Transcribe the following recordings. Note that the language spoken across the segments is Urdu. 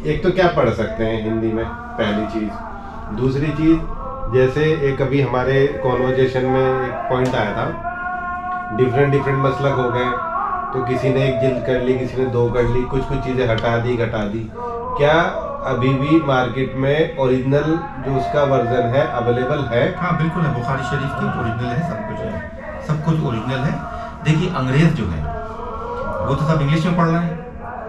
ایک تو کیا پڑھ سکتے ہیں ہندی میں، پہلی چیز. دوسری چیز جیسے ایک ابھی ہمارے کانورجیشن میں ایک پوائنٹ آیا تھا، ڈفرینٹ مسلک ہو گئے، تو کسی نے ایک جلد کر لی، کسی نے 2 کر لی، کچھ چیزیں ہٹا دی. کیا ابھی بھی مارکیٹ میں اوریجنل جو اس کا ورژن ہے اویلیبل ہے؟ ہاں بالکل ہے، بخاری شریف کی اوریجنل ہے، سب کچھ اوریجنل ہے. دیکھیے انگریز جو ہیں وہ تو سب انگلش میں پڑھ رہے ہیں،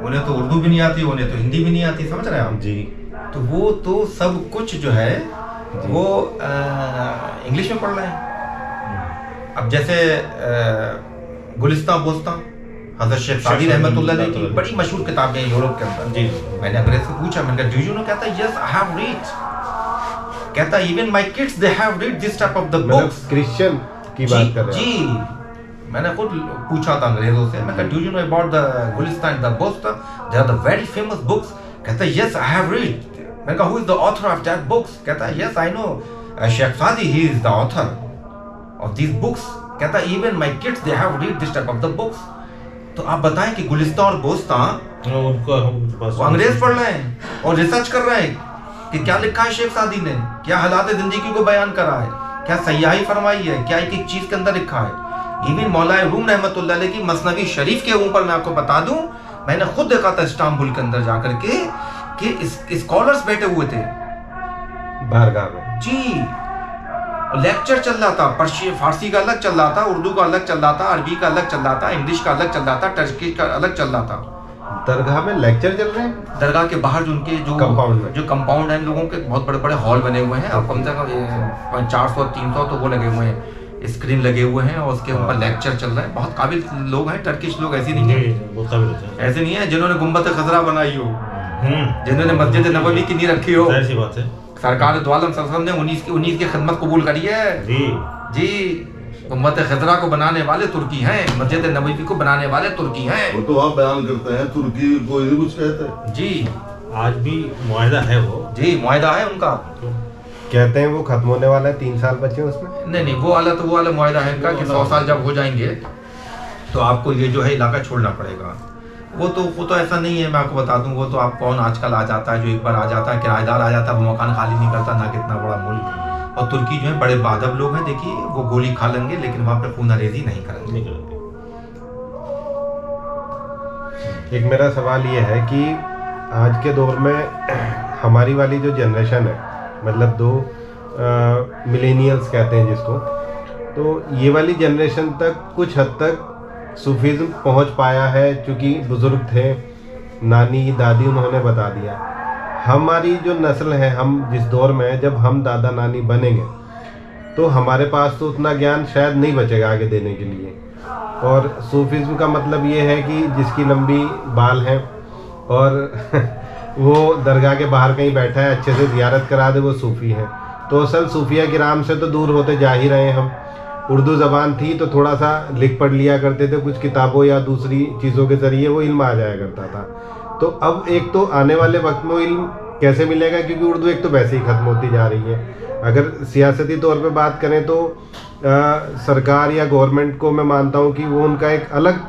انہیں تو اردو بھی نہیں آتی، انہیں تو ہندی بھی نہیں آتی، سمجھ رہے ہیں آپ؟ جی. تو وہ تو سب کچھ جو ہے وہ انگلش میں پڑھ رہے ہیں. اب جیسے گلستان بوستان حضرت شیخ سعدی رحمۃ اللہ علیہ کی بڑی مشہور کتابیں ہیں یورپ کے اندر. جی. میں نے انگریز سے پوچھا، میں نے کہا ڈو یو نو؟ کہتا ہے یس آئی ہیو ریڈ. کہتا ہے even my kids they have read this type of the books. Christian کی بات کر رہے ہیں؟ جی. میں نے خود پوچھا تھا انگریزوں سے، میں کہا do you know about the Gulistan the Bostan, they are the very famous books. کہتا ہے یس آئی ہیو ریڈ. میں نے کہا who is the author of that books? کہتا ہے yes I know Sheikh Saadi, he is the author of these books. کہتا ہے even my kids they have read this type of the books. تو آپ بتائیں کہ گلستان اور بوستان وہ انگریز پڑھ رہے ہیں اور ریسرچ کر رہے ہیں کہ کیا لکھا ہے شیخ سعدی نے، کیا حالات زندگی کو بیان کرا ہے، کیا سیاحی فرمائی ہے، کیا ایک ایک چیز کے اندر لکھا ہے. ایون مولا روم رحمۃ اللہ علیہ کی مثنوی شریف کے اوپر میں آپ کو بتا دوں، میں نے خود دیکھا تھا استنبول کے اندر جا کر کے کہ اسکالرز بیٹھے ہوئے تھے بارگاہ میں. جی. لیکچر چل رہا تھا، فارسی کا الگ چل رہا تھا، اردو کا الگ چل رہا تھا، عربی کا الگ چل رہا تھا، انگلش کا الگ چل رہا تھا، ٹرکی کا الگ چل رہا تھا. درگاہ میں لیکچر چل رہے ہیں؟ درگاہ کے باہر جو ان کے جو کمپاؤنڈ ہیں، لوگوں کے بہت بڑے بڑے ہال بنے ہوئے ہیں، کم سے کم 400-300 تو وہ لگے ہوئے ہیں، اسکرین لگے ہوئے ہیں، اور اس کے اوپر لیکچر چل رہے ہیں. بہت قابل لوگ ہیں ٹرکش لوگ، ایسے نہیں ہیں، ایسے نہیں ہیں جنہوں نے گنبد خضرا بنائی ہو، جنہوں نے مسجد نبوی کی نہیں رکھی ہو. سرکار دو عالم صلی اللہ علیہ وسلم نے 19 کی خدمت قبول کری ہے. جی. گنبد خضرا کو بنانے والے ترکی ہیں، مسجد نبوی کو بنانے والے ترکی ہیں. وہ تو آپ بیان کرتے ہیں ترکی کو ہی کچھ کہتے ہیں. جی. آج بھی معاہدہ ہے وہ. جی معاہدہ ہے ان کا. کہتے ہیں وہ ختم ہونے والا ہے، 3 سال بچے اس میں. نہیں وہ والا معاہدہ ہے ان کا کہ 100 سال جب ہو جائیں گے تو آپ کو یہ جو ہے علاقہ چھوڑنا پڑے گا. وہ تو ایسا نہیں ہے، میں آپ کو بتا دوں. وہ تو آپ کون آج کل آ جاتا ہے جو ایک بار آ جاتا ہے کرایہ دار آ جاتا ہے، وہ مکان خالی نہیں کرتا، نہ کتنا بڑا ملک. اور ترکی جو ہے بڑے باادب لوگ ہیں. دیکھیے وہ گولی کھا لیں گے لیکن وہاں پہ خون ریزی نہیں کریں گے. ایک میرا سوال یہ ہے کہ آج کے دور میں ہماری والی جو جنریشن ہے، مطلب 2 ملینیلز کہتے ہیں جس کو، تو یہ والی جنریشن تک کچھ حد تک صوفیزم پہنچ پایا ہے، چونکہ بزرگ تھے، نانی دادی انہوں نے بتا دیا. ہماری جو نسل ہے، ہم جس دور میں ہیں، جب ہم دادا نانی بنیں گے تو ہمارے پاس تو اتنا گیان شاید نہیں بچے گا آگے دینے کے لیے. اور صوفیزم کا مطلب یہ ہے کہ جس کی لمبی بال ہیں اور وہ درگاہ کے باہر کہیں بیٹھا ہے، اچھے سے زیارت کرا دے، وہ صوفی ہیں. تو اصل صوفیہ کرام سے تو دور ہوتے جا ہی رہے ہیں ہم. اردو زبان تھی تو تھوڑا سا لکھ پڑھ لیا کرتے تھے، کچھ کتابوں یا دوسری چیزوں کے ذریعے وہ علم آ جایا کرتا تھا. تو اب ایک تو آنے والے وقت میں وہ علم کیسے ملے گا، کیونکہ اردو ایک تو ویسے ہی ختم ہوتی جا رہی ہے. اگر سیاستی طور پہ بات کریں تو سرکار یا گورنمنٹ کو میں مانتا ہوں کہ وہ ان کا ایک الگ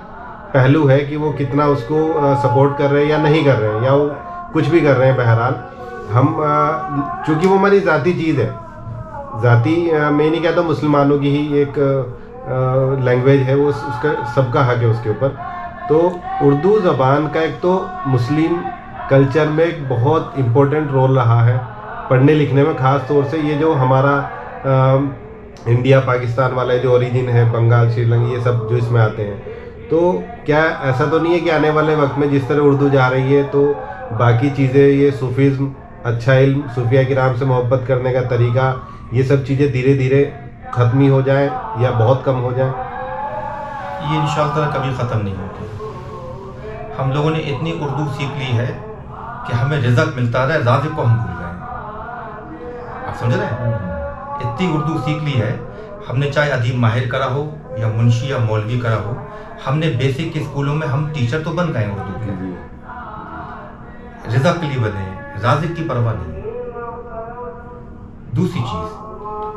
پہلو ہے کہ وہ کتنا اس کو سپورٹ کر رہے ہیں یا نہیں کر رہے ہیں، یا وہ کچھ بھی کر رہے ہیں. بہرحال ہم چونکہ وہ ہماری ذاتی چیز ہے، ذاتی میں نہیں کہتا مسلمانوں کی ہی ایک لینگویج ہے، وہ اس کا سب کا حق ہے اس کے اوپر. تو اردو زبان کا ایک تو مسلم کلچر میں ایک بہت امپورٹنٹ رول رہا ہے پڑھنے لکھنے میں، خاص طور سے یہ جو ہمارا انڈیا پاکستان والا جو اوریجن ہے، بنگال سری لنکا، یہ سب جو اس میں آتے ہیں. تو کیا ایسا تو نہیں ہے کہ آنے والے وقت میں جس طرح اردو جا رہی ہے تو باقی چیزیں، یہ صوفیزم، اچھا علم، صوفیہ کرام سے محبت کرنے کا طریقہ، یہ سب چیزیں دھیرے دھیرے ختم ہی ہو جائیں یا بہت کم ہو جائیں؟ یہ انشاءاللہ تعالیٰ کبھی ختم نہیں ہوگی. ہم لوگوں نے اتنی اردو سیکھ لی ہے کہ ہمیں رزق ملتا رہا ہے، رازق کو ہم بھول گئے ہیں. آپ سمجھ رہے ہیں؟ اتنی اردو سیکھ لی ہے ہم نے، چاہے ادیب ماہر کرا ہو یا منشی یا مولوی کرا ہو، ہم نے بیسک کے اسکولوں میں ہم ٹیچر تو بن گئے ہیں اردو کے، رزق کے لیے بنے ہیں، رازق کی پرواہ نہیں. دوسری چیز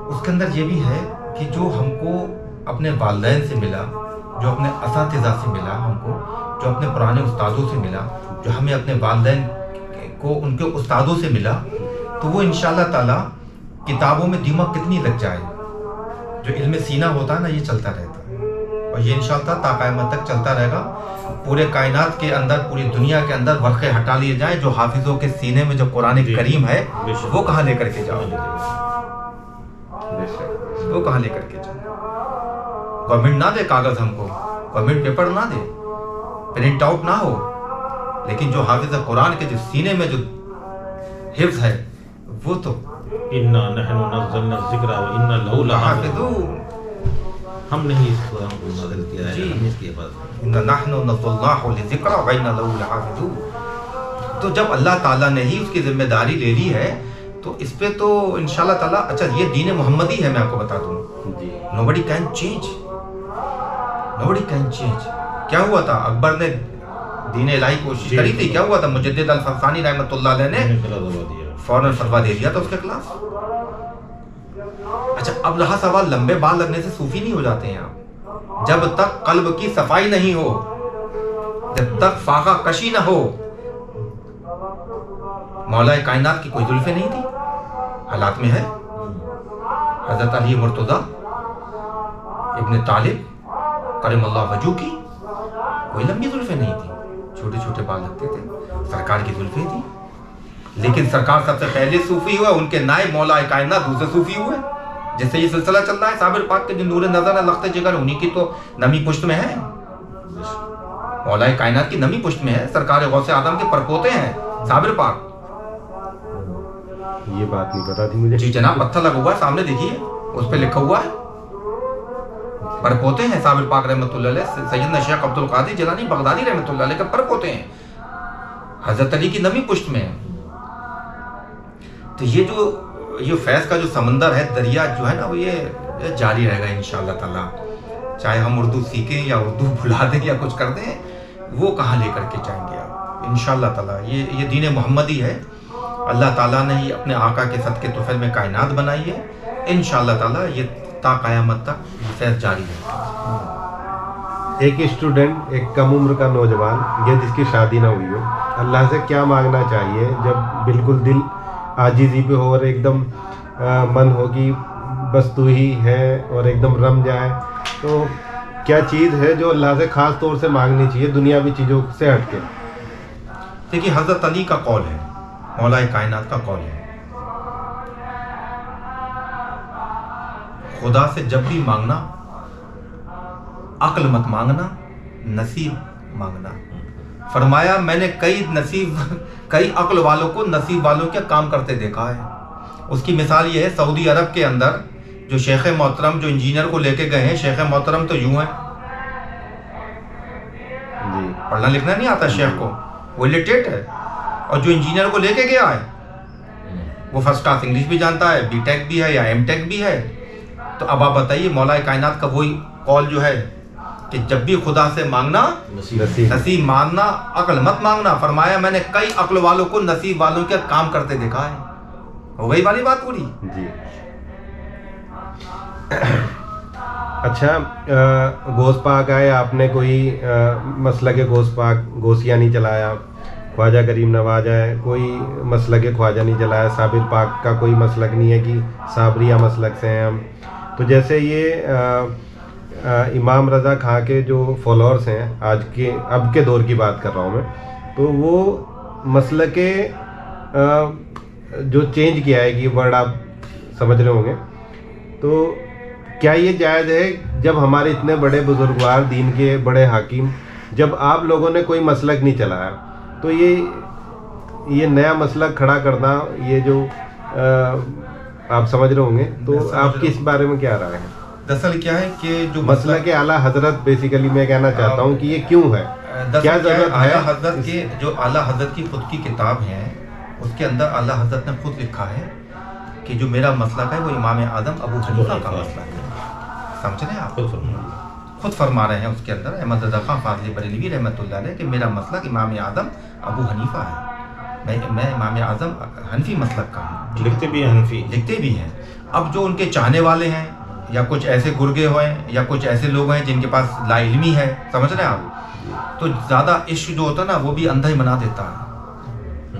اس کے اندر یہ بھی ہے کہ جو ہم کو اپنے والدین سے ملا، جو اپنے اساتذہ سے ملا، ہم کو جو اپنے پرانے استادوں سے ملا، جو ہمیں اپنے والدین کو ان کے استادوں سے ملا تو وہ انشاءاللہ تعالی کتابوں میں دماغ کتنی لگ جائے. جو علم سینہ ہوتا ہے نا یہ چلتا رہتا ہے اور یہ انشاءاللہ تا قیامت تک چلتا رہے گا. پورے کائنات کے اندر پوری دنیا کے اندر ورقے ہٹا لیے جائیں جو حافظوں کے سینے میں جو قرآن کریم ہے وہ کہاں لے کر کے جاؤ, وہ کہاں لے کر کے جاؤ. گورنمنٹ نہ دے کاغذ ہم کو, گورنمنٹ پیپر نہ دے, پرنٹ آؤٹ نہ ہو, لیکن جو حافظ قرآن کے جو سینے میں جو حفظ ہے وہ تو اِنَّا نَحْنُ نَزَّلْنَا الذِّكْرَ وَإِنَّا لَهُ لَحَافِظُونَ. ہم نے ہی اس قرآن کو نازل کیا ہے, ہم نے اس کی حفاظت. اِنَّا نَحْنُ نَزَّلْنَاهُ لِلذِّكْرِ وَإِنَّا لَهُ لَحَافِظُونَ. تو جب اللہ تعالیٰ نے ہی اس کی ذمہ داری لے لی ہے تو اس پہ تو انشاءاللہ تعالیٰ, اچھا یہ دین محمدی ہے, میں آپ کو بتا دوں, nobody can change, nobody can change. کیا ہوا تھا, اکبر نے دین الہی کوشش کری تھی, کیا ہوا تھا, مجدد الفسانی رحمۃ اللہ علیہ نے فوراً فتویٰ دے دیا تھا اس کے خلاف. اچھا اب رہا سوال, لمبے بال لگنے سے صوفی نہیں ہو جاتے ہیں آپ. جب تک قلب کی صفائی نہیں ہو, جب تک فاقہ کشی نہ ہو. مولا کائنات کی کوئی زلفیں نہیں تھی, حالات میں ہے. حضرت علی مرتضیٰ ابن طالب کرم اللہ وجہ کی کوئی لمبی زلفیں نہیں تھی, چھوٹے چھوٹے بال لگتے تھے. سرکار کی زلفیں تھی, لیکن سرکار سب سے پہلے صوفی ہوئے, ان کے نائب مولا کائنات دوسرے صوفی ہوئے. جس سے یہ سلسلہ چل رہا ہے, صابر پاک کے جو نور نظر ہے لخت جگر, انہی کی تو نمی پشت میں ہے. مولا کائنات کی نمی پشت میں ہے, سرکار غوث اعظم کے پرپوتے ہیں صابر پاک. یہ بات نہیں پتا تھی مجھے. جی جناب, پتھر لگا ہوا ہے سامنے دیکھیے, اس پہ لکھا ہوا ہے پرپوتے ہیں صابر پاک رحمۃ اللہ علیہ. سیدنا شیخ عبد القادر جیلانی بغدادی رحمۃ اللہ علیہ کے پرپوتے ہیں, حضرت علی کی نمی پشت میں ہے. تو یہ فیض کا جو سمندر ہے, دریا جو ہے نا, وہ یہ جاری رہے گا انشاءاللہ تعالیٰ. چاہے ہم اردو سیکھیں یا اردو بھلا دیں یا کچھ کر دیں, وہ کہاں لے کر کے جائیں گے آپ انشاءاللہ تعالیٰ. یہ دین محمدی ہے. اللہ تعالیٰ نے ہی اپنے آقا کے صدقے طفیل میں کائنات بنائی ہے. انشاءاللہ تعالیٰ یہ تا قیامت تک فیض جاری ہے. ایک اسٹوڈنٹ, ایک کم عمر کا نوجوان یا جس کی شادی نہ ہوئی ہو, اللہ سے کیا مانگنا چاہیے جب بالکل دل عاجزی پہ ہو اور ایک دم من ہو کہ بس تو ہی ہے اور ایک دم رم جائے, تو کیا چیز ہے جو اللہ سے خاص طور سے مانگنی چاہیے دنیاوی چیزوں سے ہٹ کے؟ دیکھیے حضرت علی کا قول ہے, مولا کائنات کا قول ہے, خدا سے جب بھی مانگنا عقل مت مانگنا, نصیب مانگنا. فرمایا میں نے کئی عقل والوں کو نصیب والوں کے کام کرتے دیکھا ہے. اس کی مثال یہ ہے, سعودی عرب کے اندر جو شیخ محترم جو انجینئر کو لے کے گئے ہیں, شیخ محترم تو یوں ہیں, پڑھنا لکھنا نہیں آتا شیخ کو, وہ لٹریٹ ہے. اور جو انجینئر کو لے کے گیا ہے وہ فرسٹ کلاس انگلش بھی جانتا ہے, بی ٹیک بھی ہے یا ایم ٹیک بھی ہے. تو اب آپ بتائیے, مولا کائنات کا وہی قول جو ہے کہ جب بھی خدا سے مانگنا نصیب مانگنا, عقل مت مانگنا. فرمایا میں نے کئی عقل والوں کو نصیب والوں کے کام کرتے دیکھا ہے. ہو گئی والی بات پوری. جی اچھا, غوث پاک آئے, آپ نے کوئی مسلک غوث پاک غوثیہ نہیں چلایا, خواجہ کریم نواز ہے کوئی مسلک خواجہ نہیں چلایا, صابر پاک کا کوئی مسلک نہیں ہے کہ صابریہ مسلک سے ہیں ہم. تو جیسے یہ امام رضا خاں کے جو فالوورس ہیں اب کے دور کی بات کر رہا ہوں میں, تو وہ مسلک جو چینج کیا ہے کہ ورڈ آپ سمجھ رہے ہوں گے, تو کیا یہ جائز ہے جب ہمارے اتنے بڑے بزرگوار دین کے بڑے حاکم, جب آپ لوگوں نے کوئی مسلک نہیں چلایا, تو یہ نیا مسلک کھڑا کرنا, یہ جو آپ سمجھ رہے ہوں گے, تو آپ کی اس بارے میں کیا رائے ہے؟ دراصل کیا ہے کہ جو مسلک اعلیٰ حضرت بیسیکلی میں کہنا چاہتا ہوں کہ یہ کیوں ہے, کیا ضرورت ہے؟ اعلیٰ حضرت کے جو اعلیٰ حضرت کی خود کی کتاب ہے, اس کے اندر اعلیٰ حضرت نے خود لکھا ہے کہ جو میرا مسلک ہے وہ امام اعظم ابو حنیفہ کا مسلک ہے. سمجھ رہے ہیں آپ؟ خود فرما رہے ہیں اس کے اندر احمد رضا خان فاضلی بریلوی رحمۃ اللہ علیہ کہ میرا مسلک امام اعظم ابو حنیفہ ہے. میں امام اعظم حنفی مسلک کا ہوں. لکھتے بھی ہیں حنفی, لکھتے بھی ہیں. اب جو ان کے چاہنے والے ہیں یا کچھ ایسے گرگے ہوئے یا کچھ ایسے لوگ ہیں جن کے پاس لا علمی ہے, سمجھ رہے ہیں آپ, تو زیادہ عشق جو ہوتا ہے نا وہ بھی اندھا ہی بنا دیتا ہے.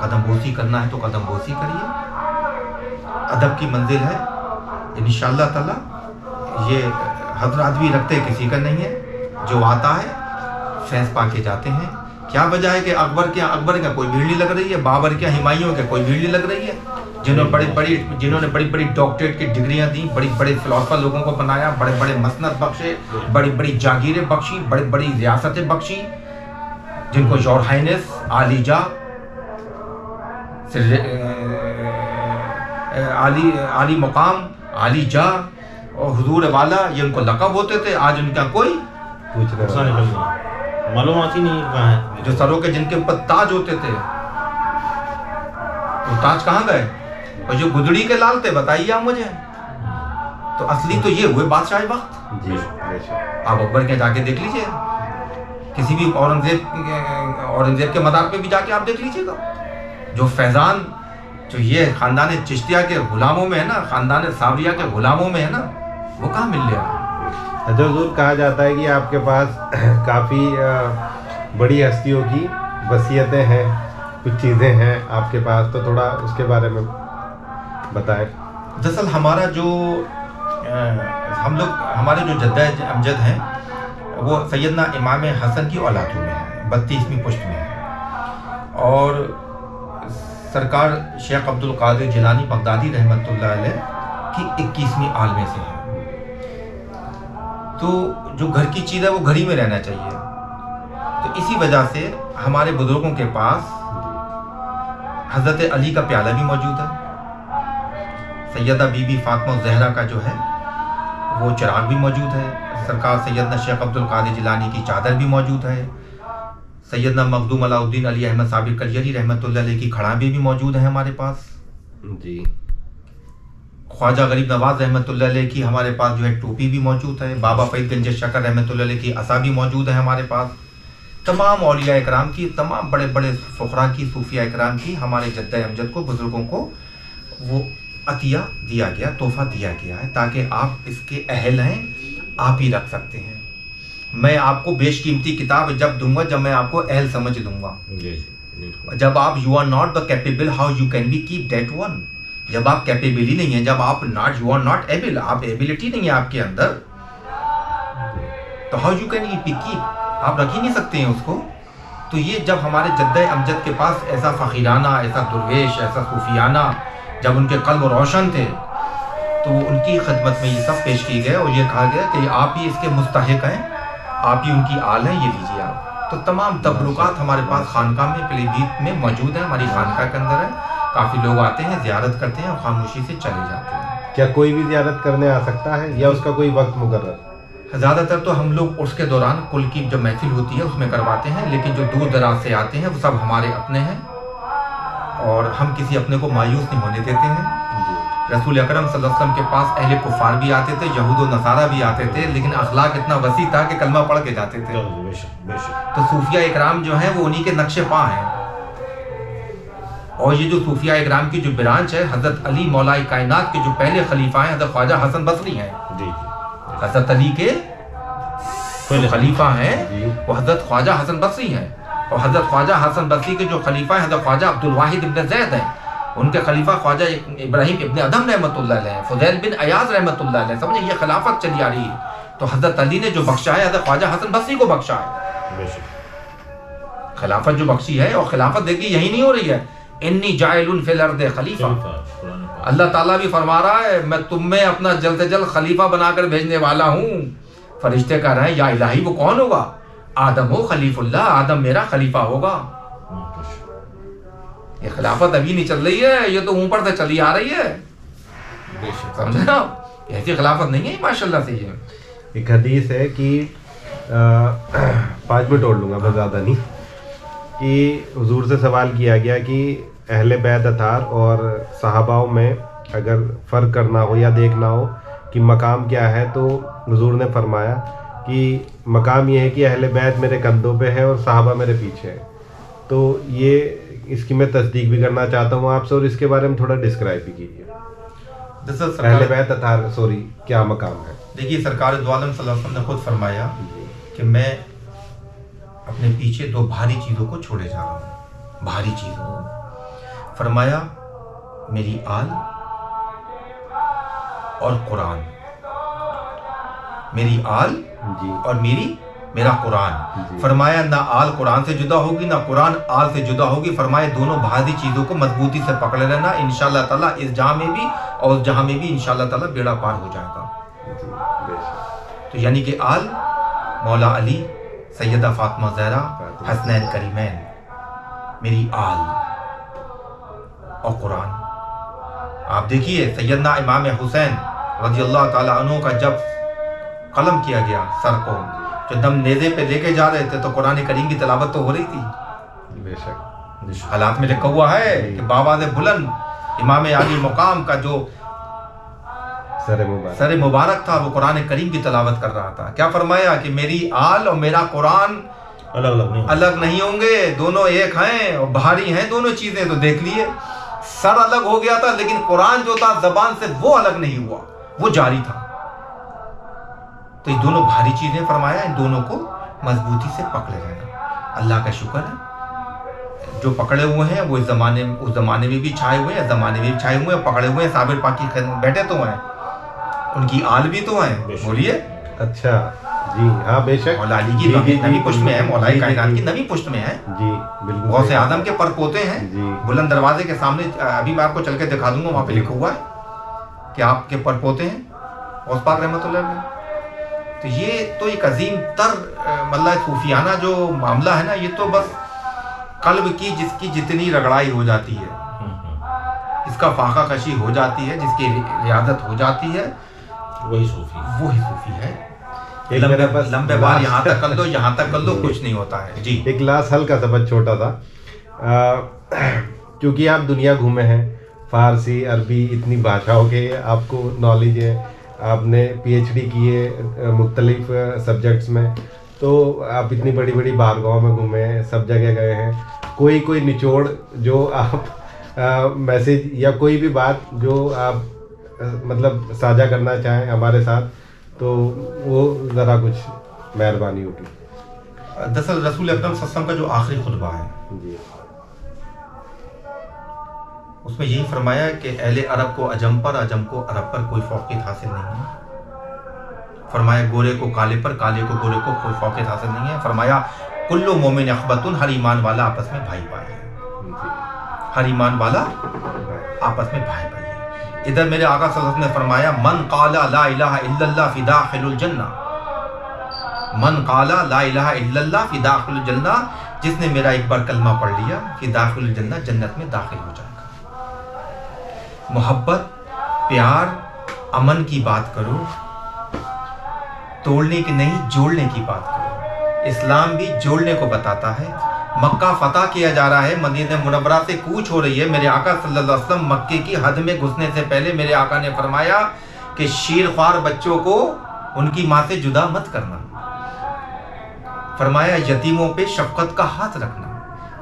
قدم بوسی کرنا ہے تو قدم بوسی کریے. ادب کی منزل ہے انشاءاللہ تعالی. یہ حضرات بھی رکھتے کسی کا نہیں ہے, جو آتا ہے فیض پا کے جاتے ہیں. کیا وجہ ہے کہ اکبر کا کوئی بھیڑ نہیں لگ رہی ہے, بابر کے ہمایوں کے کوئی بھیڑ نہیں لگ رہی ہے, جنہوں نے بڑی بڑی ڈاکٹریٹ کی ڈگریاں دیں, بڑی بڑے فلاسفر لوگوں کو بنایا, بڑے بڑے مسند بخشے, بڑی بڑی جاگیریں بخشی, بڑی بڑی ریاستیں بخشی, جن کو یور ہائنس, عالی جا, عالی مقام, عالی جا اور حضور والا, یہ ان کو لقب ہوتے تھے. آج ان کا کوئی غصہ نکل گیا, معلومات ہی نہیں کہاں ہے. جو سروں کے جن کے اوپر تاج ہوتے تھے, وہ تاج کہاں گئے؟ اور جو گدڑی کے لال تھے, بتائیے آپ مجھے. تو اصلی تو یہ ہوئے بادشاہ وقت. جی آپ اکبر کے جا کے دیکھ لیجئے, کسی بھی اورنگزیب کے مدار پہ بھی جا کے آپ دیکھ لیجئے گا. جو فیضان جو یہ خاندان چشتیہ کے غلاموں میں ہے نا, خاندان صابریہ کے غلاموں میں ہے نا, وہ کہاں مل لیا. اچھا حضور, کہا جاتا ہے کہ آپ کے پاس کافی بڑی ہستیوں کی وصیتیں ہیں, کچھ چیزیں ہیں آپ کے پاس, تو تھوڑا اس کے بارے میں بتائیں. دراصل ہمارا جو ہمارے جو جدہ امجد ہیں وہ سیدنا امام حسن کی اولادوں میں ہیں, 32ویں پشت میں ہیں, اور سرکار شیخ عبد القادر جیلانی بغدادی رحمۃ اللہ علیہ کی 21ویں آل میں سے ہیں. تو جو گھر کی چیز ہے وہ گھر ہی میں رہنا چاہیے. تو اسی وجہ سے ہمارے بزرگوں کے پاس حضرت علی کا پیالہ بھی موجود ہے, سیدہ بی بی فاطمہ زہرا کا جو ہے وہ چراغ بھی موجود ہے, سرکار سیدنا شیخ عبد القادر جیلانی کی چادر بھی موجود ہے, سیدنا مخدوم علاء الدین علی احمد صابر کلیری رحمۃ اللہ علیہ کی کھڑابیں بھی موجود ہیں ہمارے پاس. جی. خواجہ غریب نواز رحمۃ اللہ علیہ کی ہمارے پاس جو ہے ٹوپی بھی موجود ہے, بابا فرید گنج شکر رحمۃ اللہ علیہ کی عصا بھی موجود ہے ہمارے پاس. تمام اولیاء اکرام کی, تمام بڑے بڑے فقراء کی, صوفیاء اکرام کی, ہمارے جدہ امجد کو, بزرگوں کو وہ عطیہ دیا گیا, تحفہ دیا گیا ہے, تاکہ آپ اس کے اہل ہیں, آپ ہی رکھ سکتے ہیں. میں آپ کو بیش قیمتی کتاب جب دوں گا جب میں آپ کو اہل سمجھ دوں گا. جب آپ you are not the capable, how you can be keep that one. جب آپ کیپیبل ہی نہیں ہیں, جب آپ یو آر ناٹ ایبل, آپ ایبلٹی نہیں ہے آپ کے اندر, تو how you can be keep, آپ رکھ ہی نہیں سکتے ہیں اس کو. تو یہ جب ہمارے جدہ امجد کے پاس ایسا فقیرانہ, ایسا درویش, ایسا صوفیانہ, جب ان کے قلب روشن تھے, تو ان کی خدمت میں یہ سب پیش کی گئے, اور یہ کہا گیا کہ آپ ہی اس کے مستحق ہیں, آپ ہی ان کی آل ہیں, یہ لیجیے آپ. تو تمام تبرکات ہمارے پاس خانقاہ میں, پیلی بھیت میں موجود ہیں, ہماری خانقاہ کے اندر ہے. کافی لوگ آتے ہیں, زیارت کرتے ہیں اور خاموشی سے چلے جاتے ہیں. کیا کوئی بھی زیارت کرنے آ سکتا ہے یا اس کا کوئی وقت مقرر؟ زیادہ تر تو ہم لوگ اس کے دوران کل کی جو محفل ہوتی ہے اس میں کرواتے ہیں, لیکن جو دور دراز سے آتے ہیں وہ سب ہمارے اپنے ہیں, اور ہم کسی اپنے کو مایوس نہیں ہونے دیتے ہیں. رسول اکرم صلی اللہ علیہ وسلم کے پاس اہل کفار بھی آتے تھے, یہود و نصارہ بھی آتے تھے, لیکن اخلاق اتنا وسیع تھا کہ کلمہ پڑھ کے جاتے تھے. تو صوفیہ اکرام جو ہیں وہ انہی کے نقش پا ہیں. اور یہ جو صوفیہ اکرام کی جو برانچ ہے, حضرت علی مولا کائنات کے جو پہلے خلیفہ ہیں حضرت خواجہ حسن بصری ہیں. حضرت علی کے خلیفہ ہیں وہ حضرت خواجہ حسن بصری ہیں, اور حضرت خواجہ حسن بصری کے جو خلیفہ ہیں حضرت خواجہ عبد الواحد ابن زید ہیں, ان کے خلیفہ خواجہ ابراہیم ابن ادم رحمۃ اللہ علیہ, فضیل بن ایاز رحمۃ اللہ علیہ. سمجھے, یہ خلافت چلی آ رہی ہے. تو حضرت علی نے جو بخشا ہے حضرت خواجہ حسن بصری کو بخشا ہے, خلافت جو بخشی ہے. اور خلافت دیکھیے یہی نہیں ہو رہی ہے, انی جاعل فی الارض خلیفہ. اللہ تعالیٰ بھی فرما رہا ہے میں تم میں اپنا جلد سے جلد خلیفہ بنا کر بھیجنے والا ہوں. فرشتے کہہ رہے ہیں یا الہی وہ کون ہوگا؟ آدم ہو خلیف اللہ, آدم میرا خلیفہ ہوگا. یہ خلافت ابھی نہیں چل رہی ہے, یہ تو اوپر سے چلی آ رہی ہے. سمجھے نا, ایسی خلافت نہیں ہے ماشاءاللہ سے. یہ ایک حدیث ہے کہ 5 منٹ اور لوں گا, بس زیادہ نہیں, کہ حضور سے سوال کیا گیا کہ اہل بیت اطہار اور صحاباؤں میں اگر فرق کرنا ہو یا دیکھنا ہو کہ مقام کیا ہے, تو حضور نے فرمایا کہ مقام یہ ہے کہ اہل بیت میرے کندھوں پہ ہے اور صحابہ میرے پیچھے ہیں. تو یہ اس کی میں تصدیق بھی کرنا چاہتا ہوں آپ سے, اور اس کے بارے میں تھوڑا ڈسکرائب بھی کیجیے. اہل بیت اطہار کیا مقام ہے؟ دیکھیے سرکار دو عالم صلی اللہ علیہ وسلم نے خود فرمایا کہ میں اپنے پیچھے 2 بھاری چیزوں کو چھوڑے جا رہا ہوں. بھاری چیزوں, فرمایا میری آل اور قرآن، میری آل جی اور میرا قرآن. فرمایا نہ آل قرآن سے جدا ہوگی نہ قرآن آل سے جدا ہوگی. فرمایا دونوں بھاری چیزوں کو مضبوطی سے پکڑے رہنا، انشاءاللہ تعالیٰ اس جہاں میں بھی اور اس جہاں میں بھی انشاءاللہ تعالیٰ بیڑا پار ہو جائے گا. جی بے شک. تو یعنی کہ آل مولا علی، سیدہ فاطمہ زہرا، حسنین کریمین، میری آل اور قرآن. آپ دیکھیے سیدنا امام حسین رضی اللہ تعالیٰ عنہ کا جب قلم کیا گیا سر کو، جو دم نیزے پہ لے کے جا رہے تھے تو قرآن کریم کی تلاوت تو ہو رہی تھی. بے شک. حالات میں لکھا ہوا ہے کہ بآواز بلند امام عالی مقام کا جو سر مبارک تھا وہ قرآن کریم کی تلاوت کر رہا تھا. کیا فرمایا کہ میری آل اور میرا قرآن الگ نہیں ہوں گے، دونوں ایک ہیں اور بھاری ہیں دونوں چیزیں. تو دیکھ لیے سر الگ ہو گیا تھا لیکن قرآن جو تھا زبان سے وہ الگ نہیں ہوا، وہ جاری تھا. تو یہ دونوں بھاری چیزیں فرمایا، ان دونوں کو مضبوطی سے پکڑے رہنا. اللہ کا شکر ہے جو پکڑے ہوئے ہیں وہ اس زمانے میں بھی چھائے ہوئے ہیں، اس زمانے میں بھی چھائے ہوئے ہیں، پکڑے ہوئے ہیں. صابر پاک کی خدمت میں بیٹھے تو ہیں، ان کی آل بھی تو ہیں. بولیے. اچھا جی ہاں بے شک. مولا علی کی نبی پشت میں ہے، مولا کائنات کی نبی پشت میں ہے. جی بالکل. غوث اعظم کے پر پوتے ہیں. جی بلند دروازے کے سامنے ابھی میں آپ کو چل کے دکھا دوں گا، وہاں پہ لکھا ہوا ہے کہ آپ کے پر پوتے ہیں غوث پاک رحمۃ اللہ علیہ. تو یہ تو ایک عظیم تر مطلب صوفیانہ جو معاملہ ہے نا، یہ تو بس قلب کی جس کی جتنی رگڑائی ہو جاتی ہے، اس کا فاقہ کشی ہو جاتی ہے، جس کی ریاضت ہو جاتی ہے، وہی صوفی ہے. لمبے بال یہاں تک کر دو، یہاں تک کر دو، کچھ نہیں ہوتا ہے. جی ایک لاسٹ ہلکا سا بس چھوٹا تھا، کیونکہ آپ دنیا گھومے ہیں، فارسی عربی اتنی بھاشاؤں کے آپ کو نالج ہے، آپ نے پی ایچ ڈی کی ہے مختلف سبجیکٹس میں، تو آپ اتنی بڑی بڑی بارگاہوں میں گھومے ہیں، سب جگہ گئے ہیں. کوئی نچوڑ جو آپ میسیج یا کوئی بھی بات جو آپ مطلب ساجھا کرنا چاہیں ہمارے ساتھ، تو وہ ذرا کچھ مہربانی ہوگی. دراصل رسول اکرم صلی اللہ علیہ وسلم کا جو آخری خطبہ ہے جی اس میں یہی فرمایا کہ اہل عرب کو عجم پر، عجم کو عرب پر کوئی فوقیت حاصل نہیں ہے. فرمایا گورے کو کالے پر، کالے کو گورے کو کوئی فوقیت حاصل نہیں ہے. فرمایا کلو مومن اخبتن، ہر ایمان والا آپس میں بھائی بھائی ہے، ہر ایمان والا آپس میں بھائی بھائی ہے. ادھر میرے آقا صلی اللہ علیہ وسلم نے فرمایا من قال لا الہ الا اللہ فی داخل الجنہ، من قال لا الہ الا اللہ فی داخل الجنہ، جس نے میرا ایک بار کلمہ پڑھ لیا فی داخل الجنہ، جنت میں داخل ہو جائے گا. محبت، پیار، امن کی بات کرو، توڑنے کی نہیں جوڑنے کی بات کرو. اسلام بھی جوڑنے کو بتاتا ہے. مکہ فتح کیا جا رہا ہے، مدینہ منورہ سے کوچ ہو رہی ہے. میرے آقا صلی اللہ علیہ وسلم مکے کی حد میں گھسنے سے پہلے میرے آقا نے فرمایا کہ شیرخوار بچوں کو ان کی ماں سے جدا مت کرنا. فرمایا یتیموں پہ شفقت کا ہاتھ رکھنا.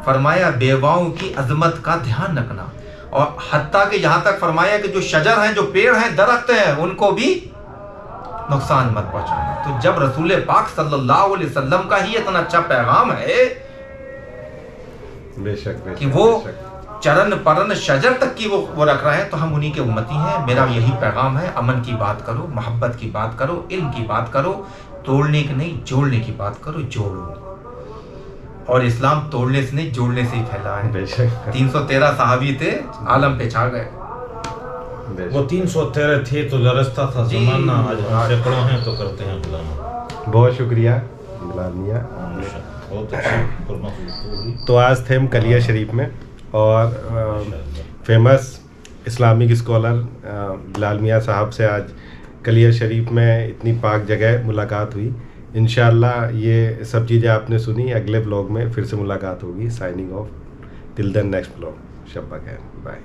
فرمایا بیواؤں کی عظمت کا دھیان رکھنا. اور حتیٰ کہ یہاں تک فرمایا کہ جو شجر ہیں، جو پیڑ ہیں، درخت ہیں، ان کو بھی نقصان مت پہنچانا. تو جب رسول پاک صلی اللہ علیہ وسلم کا ہی اتنا اچھا پیغام ہے بے شک کہ وہ چرن پرن شجر تک کی وہ رکھ رہا ہے، تو ہم انہی کے امتی ہیں. میرا یہی پیغام ہے، امن کی بات کرو، محبت کی بات کرو، علم کی بات کرو، توڑنے کی نہیں جوڑنے کی بات کرو، جوڑو. اور اسلام توڑنے سے نہیں جوڑنے سے ہی پھیلا ہے. بے شک 313 صحابی تھے، عالم پہ چھا گئے. وہ 313 تھے تو لرزتا تھا زمانہ، آج ہم سینکڑوں ہیں تو کرتے ہیں غلامی. بہت شکریہ بلال میاں. بہت اچھی. تو آج تھے ہم کلیہ شریف میں، اور فیمس اسلامک اسکالر بلال میاں صاحب سے آج کلیہ شریف میں اتنی پاک جگہ ملاقات ہوئی. انشاءاللہ یہ سب چیزیں آپ نے سنی. اگلے بلاگ میں پھر سے ملاقات ہوگی. سائننگ آف ٹل دین نیکسٹ بلاگ. شب بخیر. بائے.